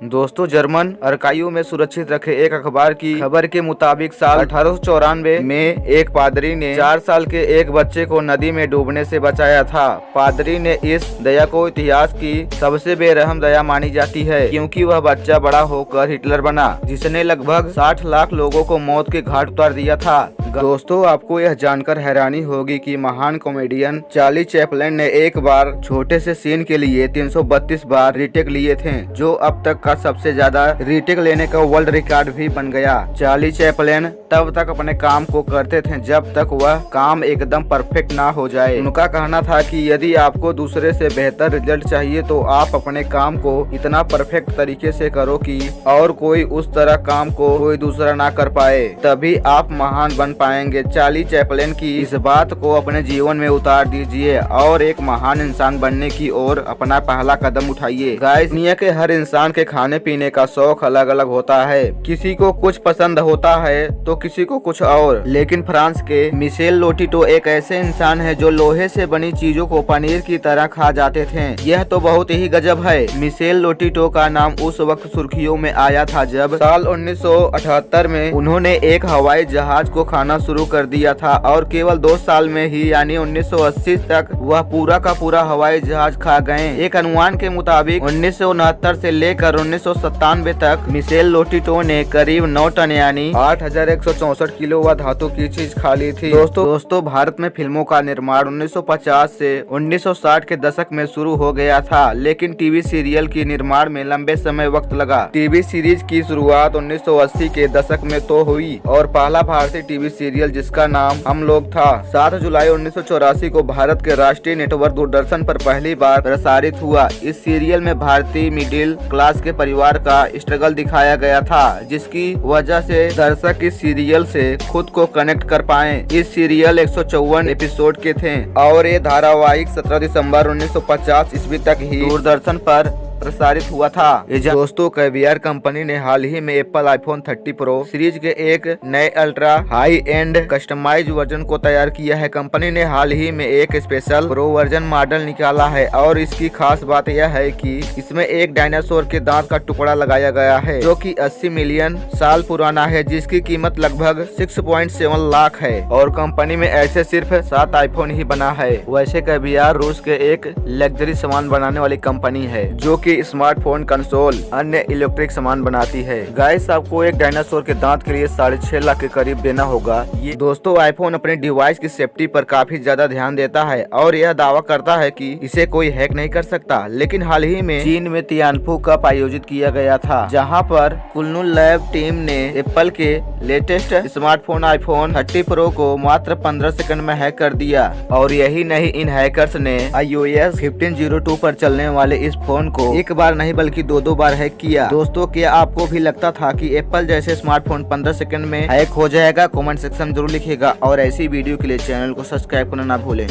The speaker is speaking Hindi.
दोस्तों, जर्मन अर्काइव में सुरक्षित रखे एक अखबार की खबर के मुताबिक साल 1894 में एक पादरी ने 4 साल के एक बच्चे को नदी में डूबने से बचाया था। पादरी ने इस दया को इतिहास की सबसे बेरहम दया मानी जाती है, क्योंकि वह बच्चा बड़ा होकर हिटलर बना, जिसने लगभग 60 लाख लोगों को मौत के घाट उतार दिया था। दोस्तों, आपको यह जानकर हैरानी होगी कि महान कॉमेडियन चार्ली चैपलिन ने एक बार छोटे से सीन के लिए 332 बार रीटेक लिए थे, जो अब तक का सबसे ज्यादा रीटेक लेने का वर्ल्ड रिकॉर्ड भी बन गया। चार्ली चैपलिन तब तक अपने काम को करते थे जब तक वह काम एकदम परफेक्ट ना हो जाए। उनका कहना था कि यदि आपको दूसरे से बेहतर रिजल्ट चाहिए तो आप अपने काम को इतना परफेक्ट तरीके से करो कि और कोई उस तरह काम को कोई दूसरा ना कर पाए, तभी आप महान बन पाएंगे। चार्ली चैपलिन की इस बात को अपने जीवन में उतार दीजिए और एक महान इंसान बनने की ओर अपना पहला कदम उठाइए। गाइस, दुनिया के हर इंसान के खाने पीने का शौक अलग अलग होता है। किसी को कुछ पसंद होता है तो किसी को कुछ और, लेकिन फ्रांस के मिशेल लोटिटो एक ऐसे इंसान है जो लोहे से बनी चीजों को पनीर की तरह खा जाते थे। यह तो बहुत ही गजब है। मिशेल लोटिटो का नाम उस वक्त सुर्खियों में आया था जब साल 1978 में उन्होंने एक हवाई जहाज को खाना शुरू कर दिया था और केवल 2 साल में ही यानी 1980 तक वह पूरा का पूरा हवाई जहाज खा गए। एक अनुमान के मुताबिक 1969 से लेकर 1997 तक मिशेल लोटिटो ने करीब 9 टन यानी 8164 किलो व धातु की चीज खा ली थी। दोस्तों, भारत में फिल्मों का निर्माण 1950 से 1960 के दशक में शुरू हो गया था, लेकिन टीवी सीरियल की निर्माण में लंबे समय वक्त लगा। टीवी सीरीज की शुरुआत 1980 के दशक में तो हुई और पहला भारतीय टीवी सीरियल जिसका नाम हम लोग था 7 जुलाई 1984 को भारत के राष्ट्रीय नेटवर्क दूरदर्शन पर पहली बार प्रसारित हुआ। इस सीरियल में भारतीय मिडिल क्लास के परिवार का स्ट्रगल दिखाया गया था, जिसकी वजह से दर्शक इस सीरियल से खुद को कनेक्ट कर पाए। इस सीरियल 154 एपिसोड के थे और ये धारावाहिक 17 दिसंबर 1950 ईस्वी तक ही दूरदर्शन पर प्रसारित हुआ था। दोस्तों, कैवियर कंपनी ने हाल ही में एप्पल आईफोन 30 प्रो सीरीज के एक नए ultra high end customize version को तैयार किया है। कंपनी ने हाल ही में एक स्पेशल प्रो वर्जन मॉडल निकाला है और इसकी खास बात यह है कि इसमें एक डायनासोर के दांत का टुकड़ा लगाया गया है, जो कि 80 मिलियन साल पुराना है, जिसकी कीमत लगभग 6.7 लाख है और कंपनी में ऐसे सिर्फ 7 आईफोन ही बना है। वैसे कैवियर रूस के एक लग्जरी सामान बनाने वाली कंपनी है जो कि स्मार्टफोन, कंसोल, अन्य इलेक्ट्रिक सामान बनाती है। गाइस, आपको एक डायनासोर के दांत के लिए 6.5 लाख के करीब देना होगा। ये दोस्तों, आईफोन अपने डिवाइस की सेफ्टी पर काफी ज्यादा ध्यान देता है और यह दावा करता है कि इसे कोई हैक नहीं कर सकता। लेकिन हाल ही में चीन में तियानफू कप आयोजित किया गया था, जहां पर कुलनुन लैब टीम ने एप्पल के लेटेस्ट स्मार्टफोन आईफोन 30 प्रो को मात्र 15 सेकंड में हैक कर दिया। और यही नहीं, इन हैकर्स ने iOS 15.02 पर चलने वाले इस फोन को एक बार नहीं बल्कि 2 बार हैक किया। दोस्तों, क्या आपको भी लगता था कि एप्पल जैसे स्मार्टफोन 15 सेकंड में हैक हो जाएगा? कमेंट सेक्शन में जरूर लिखिएगा और ऐसी वीडियो के लिए चैनल को सब्सक्राइब करना ना भूलें।